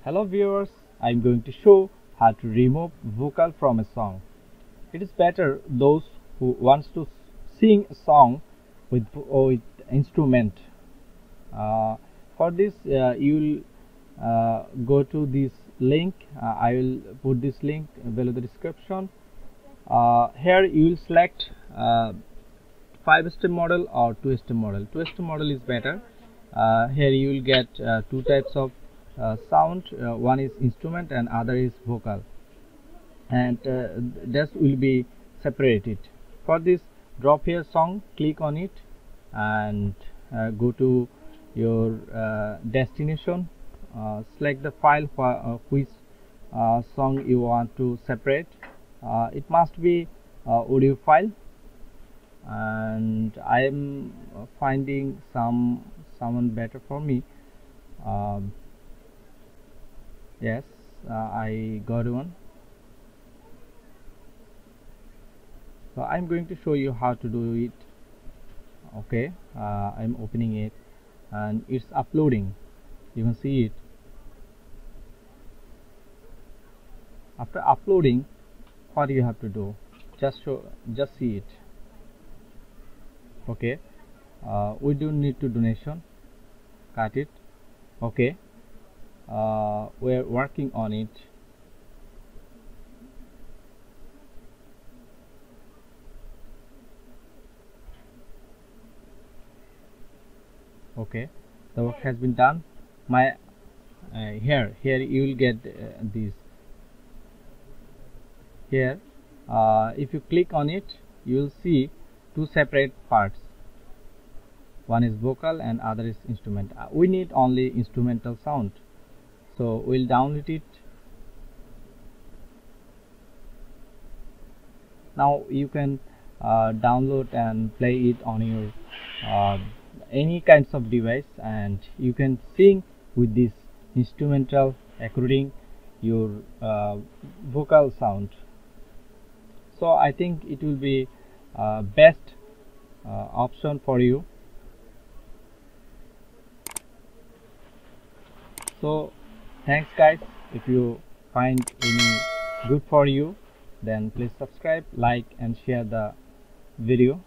Hello viewers, I'm going to show how to remove vocal from a song. It is better those who wants to sing a song with instrument. For this you will go to this link. I will put this link below the description. Here you will select 5-step model or 2-step model. 2-step model is better. Here you will get two types of sound. One is instrument and other is vocal, and this will be separated. For this, drop here song, click on it, and go to your destination. Select the file which song you want to separate. It must be audio file, and I am finding someone better for me. Yes, I got one. So I'm going to show you how to do it. Okay, I'm opening it and it's uploading. You can see it. After uploading, what you have to do? Just see it. Okay, we don't need to donation. Cut it. Okay, we're working on it. Okay, the work has been done. My here you will get this. Here if you click on it, you will see two separate parts. One is vocal and other is instrument. We need only instrumental sound, so we'll download it. Now you can download and play it on your any kinds of device, and you can sing with this instrumental according your vocal sound. So I think it will be best option for you. So thanks guys. If you find any good for you, then please subscribe, like and share the video.